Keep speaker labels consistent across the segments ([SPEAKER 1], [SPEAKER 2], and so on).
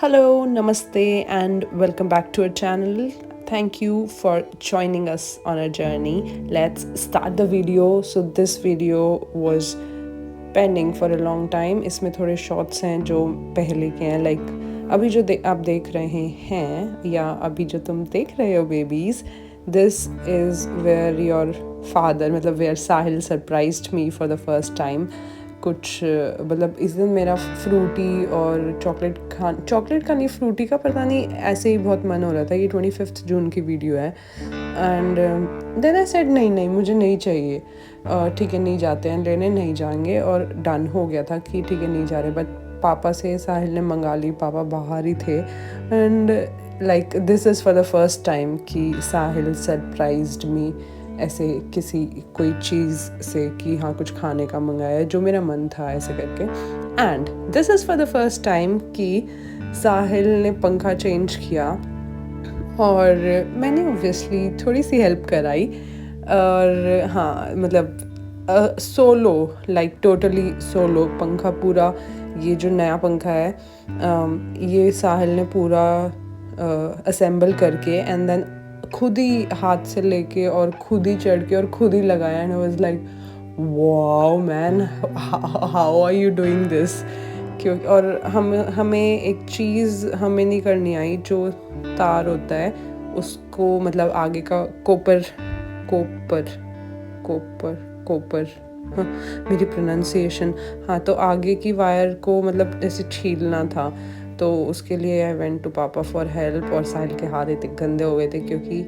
[SPEAKER 1] Hello, namaste, and welcome back to our channel. Thank you for joining us on our journey. Let's start the video. So this video was pending for a long time. इसमें थोड़े shorts हैं जो पहले के हैं, like अभी जो आप देख रहे हैं या अभी जो तुम देख रहे हो babies, this is where your father मतलब where Sahil surprised me for the first time. कुछ मतलब इस दिन मेरा फ्रूटी और चॉकलेट का नहीं, फ्रूटी का पता नहीं, ऐसे ही बहुत मन हो रहा था. ये 25 जून की वीडियो है. एंड देन आई सेड नहीं मुझे नहीं चाहिए. ठीक है नहीं जाते हैं लेने, नहीं जाएंगे. और डन हो गया था कि ठीक है नहीं जा रहे. बट पापा से साहिल ने मंगा ली, पापा बाहर ही थे. And like this is for the first time कि साहिल सरप्राइज्ड मी ऐसे किसी कोई चीज़ से कि हाँ कुछ खाने का मंगाया है जो मेरा मन था ऐसे करके. And this is for the first time कि साहिल ने पंखा चेंज किया और मैंने ऑब्वियसली थोड़ी सी हेल्प कराई. और हाँ मतलब सोलो, लाइक टोटली सोलो पंखा पूरा. ये जो नया पंखा है ये साहिल ने पूरा असेंबल करके एंड देन खुद ही हाथ से लेके और खुद ही चढ़ के और खुद ही लगाया. And I was like wow man, how are you doing this. क्योंकि और हमें एक चीज़ हमें नहीं करनी आई. जो तार होता है उसको मतलब आगे का कोपर हाँ, मेरी प्रोनाउंसिएशन, हाँ तो आगे की वायर को मतलब ऐसे छीलना था. तो उसके लिए आई वेंट टू पापा फॉर हेल्प. और साहिल के हाथ इतने गंदे हो गए थे क्योंकि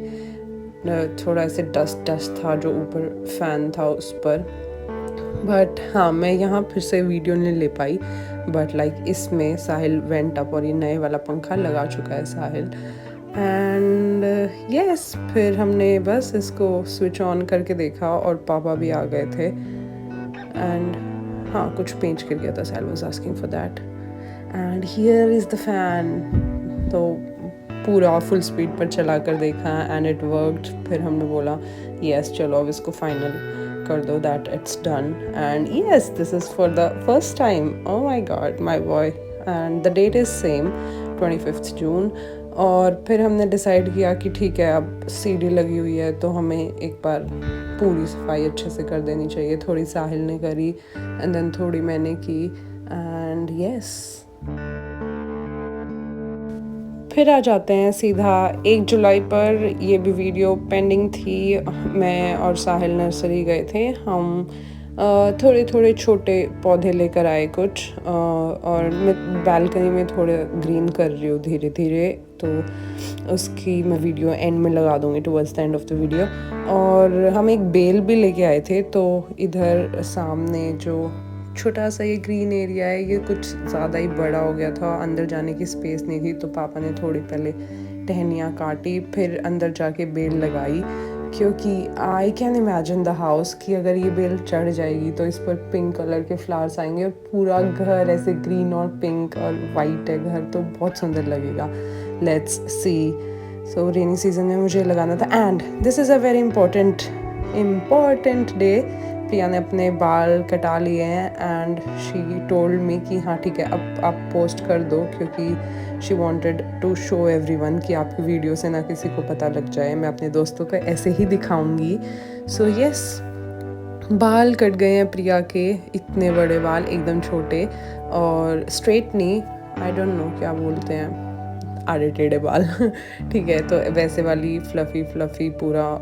[SPEAKER 1] थोड़ा ऐसे डस्ट था जो ऊपर फ़ैन था उस पर. बट हाँ मैं यहाँ फिर से वीडियो नहीं ले पाई. बट लाइक इसमें साहिल वेंट अप और ये नए वाला पंखा लगा चुका है साहिल. एंड यस फिर हमने बस इसको स्विच ऑन करके देखा और पापा भी आ गए थे. एंड हाँ कुछ पेंच कर गया था. Sahil was asking for that. And here is the fan. तो पूरा फुल स्पीड पर चला कर देखा एंड इट वर्कड. फिर हमने बोला यस चलो अब इसको फाइनल कर दो, that it's done. And yes this is for the first time. Oh my God my boy. And the that is same 25 जून. और फिर हमने डिसाइड किया कि ठीक है अब सीढ़ी लगी हुई है तो हमें एक बार पूरी सफाई अच्छे से कर देनी चाहिए. थोड़ी साहिल ने करी एंड देन थोड़ी मैंने की. एंड यस फिर आ जाते हैं सीधा 1 जुलाई पर. ये भी वीडियो पेंडिंग थी. मैं और साहिल नर्सरी गए थे. हम थोड़े छोटे पौधे लेकर आए कुछ. और मैं बालकनी में थोड़े ग्रीन कर रही हूँ धीरे धीरे. तो उसकी मैं वीडियो एंड में लगा दूँगी towards the end of the video. और हम एक बेल भी लेके आए थे. तो इधर सामने जो छोटा सा ये ग्रीन एरिया है ये कुछ ज़्यादा ही बड़ा हो गया था. अंदर जाने की स्पेस नहीं थी तो पापा ने थोड़ी पहले टहनियाँ काटी फिर अंदर जाके बेल लगाई. क्योंकि I can imagine the house कि अगर ये बेल चढ़ जाएगी तो इस पर पिंक कलर के फ्लावर्स आएंगे और पूरा घर ऐसे ग्रीन और पिंक और वाइट है घर तो बहुत सुंदर लगेगा. Let's see. So rainy season में मुझे लगाना था. And this is a very important day. Priya ने अपने बाल कटा लिए हैं एंड शी टोल्ड मी कि हाँ ठीक है अब आप पोस्ट कर दो क्योंकि she wanted to show everyone कि आपकी वीडियो से ना किसी को पता लग जाए. मैं अपने दोस्तों को ऐसे ही दिखाऊंगी. सो यस बाल कट गए हैं प्रिया के. इतने बड़े बाल एकदम छोटे और स्ट्रेट नहीं, आई डोंट नो क्या बोलते हैं, आड़े टेढ़े बाल. ठीक है तो वैसे वाली फ्लफ़ी पूरा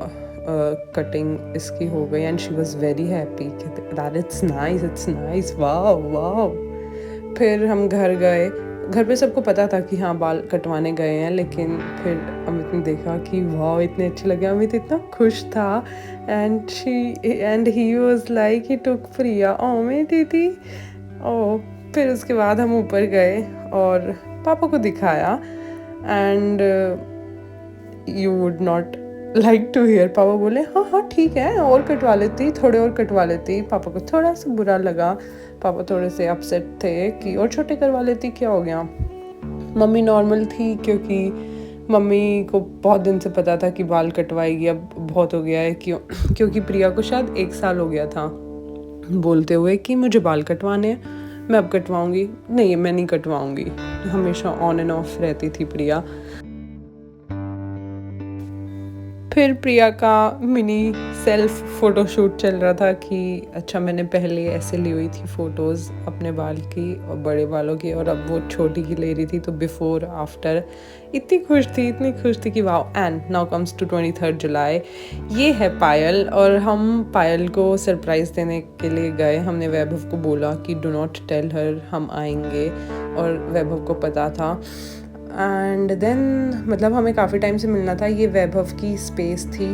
[SPEAKER 1] कटिंग इसकी हो गई. And she was very happy that it's nice wow. फिर हम घर गए. घर पे सबको पता था कि हाँ बाल कटवाने गए हैं. लेकिन फिर अमित ने देखा कि वाओ इतने अच्छे लगे. अमित इतना खुश था. And he was like he took Priya मेरी दीदी. फिर उसके बाद हम ऊपर गए और पापा को दिखाया. And you would not like to hear. पापा बोले हाँ ठीक है और कटवा लेती, थोड़े और कटवा लेती. पापा को थोड़ा सा बुरा लगा. पापा थोड़े से अपसेट थे कि और छोटे करवा लेती, क्या हो गया. मम्मी नॉर्मल थी क्योंकि मम्मी को बहुत दिन से पता था कि बाल कटवाएगी. अब बहुत हो गया है क्योंकि प्रिया को शायद 1 साल हो गया था बोलते हुए कि मुझे बाल कटवाने हैं, मैं अब कटवाऊँगी. नहीं मैं नहीं कटवाऊँगी. हमेशा ऑन एंड ऑफ रहती थी प्रिया। फिर प्रिया का मिनी सेल्फ फ़ोटो शूट चल रहा था कि अच्छा मैंने पहले ऐसे ली हुई थी फ़ोटोज़ अपने बाल की और बड़े बालों की, और अब वो छोटी की ले रही थी, तो बिफ़ोर आफ्टर इतनी खुश थी कि wow. And now comes to 23 July. ये है पायल, और हम पायल को सरप्राइज़ देने के लिए गए। हमने वैभव को बोला कि डू नॉट टेल हर हम आएंगे, और वैभव को पता था। एंड देन मतलब हमें काफ़ी टाइम से मिलना था। ये वैभव की स्पेस थी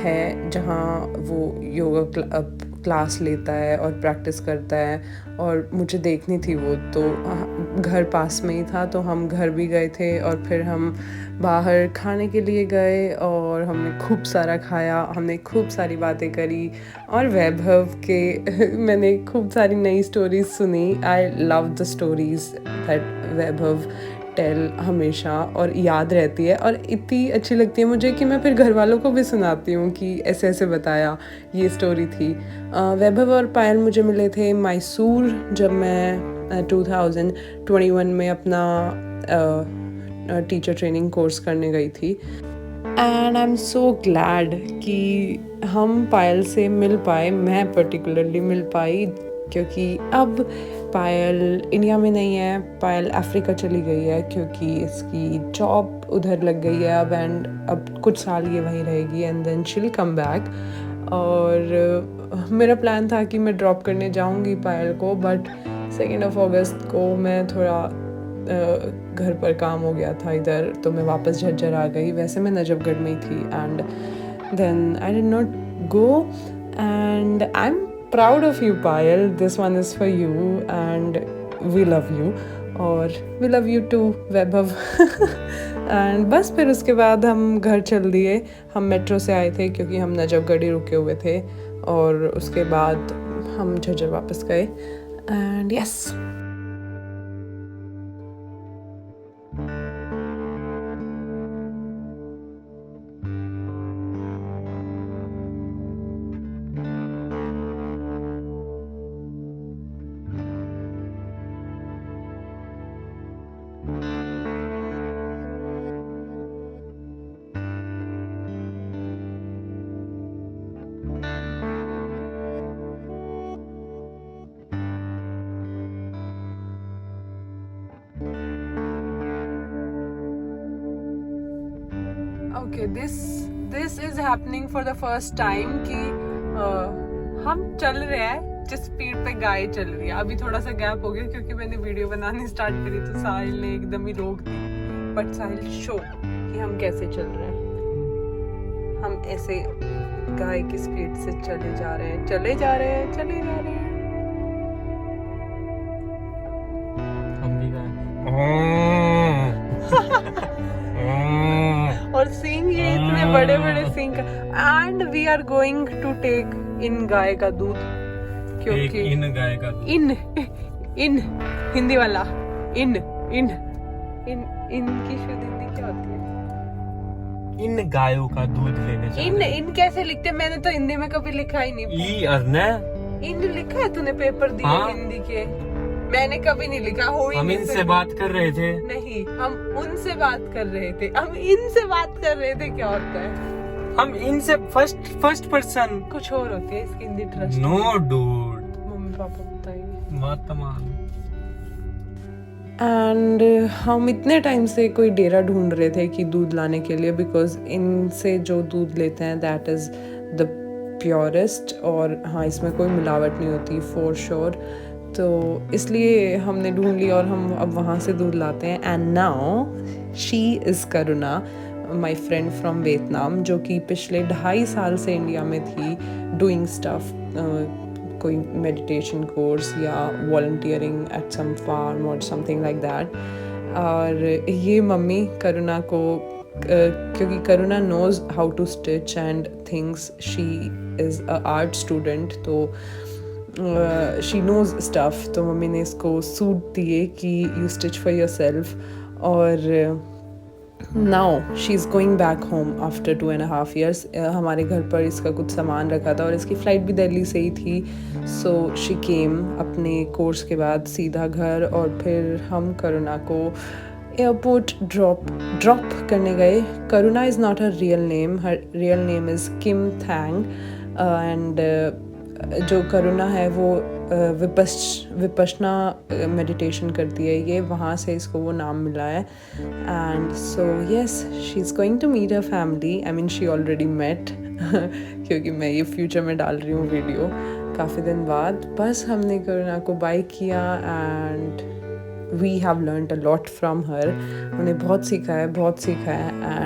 [SPEAKER 1] है जहाँ वो योगा क्लास लेता है और प्रैक्टिस करता है, और मुझे देखनी थी वो, तो घर पास में ही था, तो हम घर भी गए थे, और फिर हम बाहर खाने के लिए गए और हमने खूब सारा खाया, हमने खूब सारी बातें करी, और वैभव के मैंने खूब सारी नई स्टोरीज सुनी। I love the stories that Vaibhav tell हमेशा, और याद रहती है, और इतनी अच्छी लगती है मुझे कि मैं फिर घर वालों को भी सुनाती हूँ कि ऐसे ऐसे बताया, ये स्टोरी थी। वैभव और पायल मुझे मिले थे मैसूर, जब मैं 2021 में अपना टीचर ट्रेनिंग कोर्स करने गई थी। And I am so glad कि हम पायल से मिल पाए, मैं पर्टिकुलरली मिल पाई, क्योंकि अब पायल इंडिया में नहीं है, पायल अफ्रीका चली गई है, क्योंकि इसकी जॉब उधर लग गई है अब, एंड अब कुछ साल ये वहीं रहेगी, and then she will come back. और मेरा प्लान था कि मैं ड्रॉप करने जाऊंगी पायल को, बट 2 अगस्त को मैं थोड़ा घर पर काम हो गया था इधर, तो मैं वापस झज्जर आ गई। वैसे मैं नजफगढ़ में ही थी, and then I did not go, and I am proud of you, Payal. This one is for you, and we love you, और we love you too, Vaibhav. And बस फिर उसके बाद हम घर चल दिए। हम मेट्रो से आए थे क्योंकि हम नजफगढ़ रुके हुए थे, और उसके बाद हम झज्जर वापस गए। And yes, okay, this is happening for the first time कि हम चल रहे हैं जिस स्पीड पे गाय चल रही है। अभी थोड़ा सा गैप हो गया क्योंकि मैंने वीडियो बनानी स्टार्ट करी, तो साहिल ने एकदम ही रोक दी, बट साहिल शो कि हम कैसे चल रहे हैं। हम ऐसे गाय की स्पीड से चले जा रहे हैं, चले जा रहे हैं, चले जा रहे हैं।
[SPEAKER 2] हम भी गाय
[SPEAKER 1] और सींग ये इतने बड़े बड़े सींग, and we are going to take in गाय का दूध, क्योंकि
[SPEAKER 2] इन गाय का दूध,
[SPEAKER 1] इन हिंदी वाला इन इन इन इनकी शुद्ध हिंदी क्या होती है?
[SPEAKER 2] इन गायों का दूध लेने जाना।
[SPEAKER 1] इन कैसे लिखते? मैंने तो हिंदी में कभी लिखा ही नहीं।
[SPEAKER 2] ई अर्ने
[SPEAKER 1] इन लिखा है तूने पेपर दिए?
[SPEAKER 2] हाँ?
[SPEAKER 1] हिंदी के मैंने कभी नहीं लिखा। हो ही
[SPEAKER 2] हम
[SPEAKER 1] नहीं
[SPEAKER 2] इनसे
[SPEAKER 1] सकता।
[SPEAKER 2] बात कर रहे थे।
[SPEAKER 1] नहीं, हम उनसे बात कर रहे थे, हम इनसे बात कर रहे थे। क्या होता है?
[SPEAKER 2] हम इनसे फर्स्ट पर्सन
[SPEAKER 1] कुछ और होती है इसकी हिंदी। ट्रस्ट
[SPEAKER 2] नो डूड,
[SPEAKER 1] मम्मी पापा बताएंगे।
[SPEAKER 2] वर्तमान।
[SPEAKER 1] एंड हम इतने टाइम से कोई डेरा ढूंढ रहे थे कि दूध लाने के लिए, बिकॉज इनसे जो दूध लेते हैं दैट इज़ द प्योरेस्ट, और हाँ इसमें कोई मिलावट नहीं होती फॉर श्योर। तो इसलिए हमने ढूंढ लिया और हम अब वहाँ से दूध लाते हैं। And now she is Karuna, my friend from Vietnam, जो कि पिछले 2.5 साल से इंडिया में थी डूइंग स्टफ, कोई मेडिटेशन कोर्स या वॉलंटियरिंग एट सम फार्म और समथिंग लाइक दैट। और ये मम्मी करुणा को क्योंकि Karuna knows how to stitch and things, she is a art student, तो शी नोज स्टफ, तो मम्मी ने इसको सूट दिए कि you stitch for your self. और now she is going back home after 2.5 years. हमारे घर पर इसका कुछ सामान रखा था और इसकी फ़्लाइट भी दिल्ली से ही थी. सो शी केम अपने कोर्स के बाद सीधा घर, और फिर हम करुणा को एयरपोर्ट ड्रॉप करने गए. Karuna is not her real name. Her real name is Kim Thang. And जो करुणा है वो विपश्यना मेडिटेशन करती है. ये वहाँ से इसको वो नाम मिला है. And so yes, she is going to meet her family. I mean she already met क्योंकि मैं ये फ्यूचर में डाल रही हूँ वीडियो काफ़ी दिन बाद. बस हमने करुणा को बाय किया and we have learned a lot from her. उन्हें बहुत सीखा है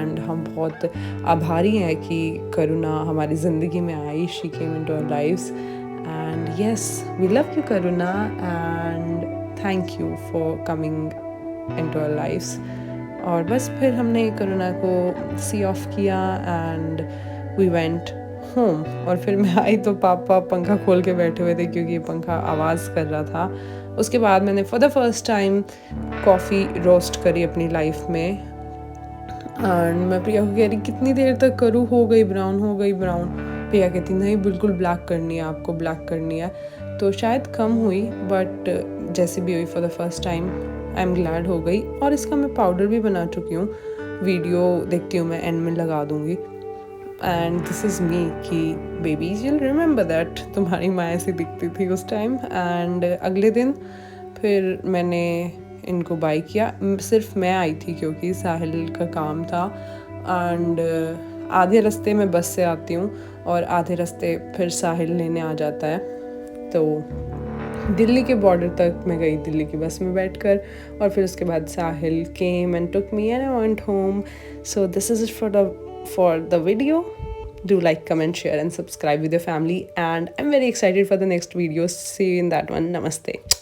[SPEAKER 1] एंड हम बहुत आभारी हैं कि करुणा हमारी ज़िंदगी में आई. She came into our lives and yes, we love you Karuna and thank you for coming into our lives. और बस फिर हमने करुणा को सी ऑफ किया एंड वी वेंट होम. और फिर मैं आई तो पापा पंखा खोल के बैठे हुए थे क्योंकि ये पंखा आवाज़ कर रहा था. उसके बाद मैंने for the first time coffee roast करी अपनी लाइफ में. एंड मैं प्रिया को कह रही कितनी देर तक करूँ, हो गई ब्राउन. प्रिया कहती नहीं बिल्कुल ब्लैक करनी है, आपको ब्लैक करनी है. तो शायद कम हुई बट जैसे भी हुई for the first time I am glad हो गई. और इसका मैं पाउडर भी बना चुकी हूँ. वीडियो देखती हूँ मैं, एंड में लगा दूँगी. एंड दिस इज़ मी कि बेबीज यूल रिमेंबर दैट तुम्हारी माँ ऐसी दिखती थी उस टाइम. एंड अगले दिन फिर मैंने इनको बाय किया. सिर्फ मैं आई थी क्योंकि साहिल का काम था. एंड आधे रास्ते मैं बस से आती हूँ और आधे रास्ते फिर साहिल लेने आ जाता है. तो दिल्ली के बॉर्डर तक मैं गई दिल्ली की बस में बैठकर, और फिर उसके बाद Sahil came and took me and I went home. So this is it for the video. Do like, comment, share and subscribe with your family, and I'm very excited for the next video. See you in that one. Namaste.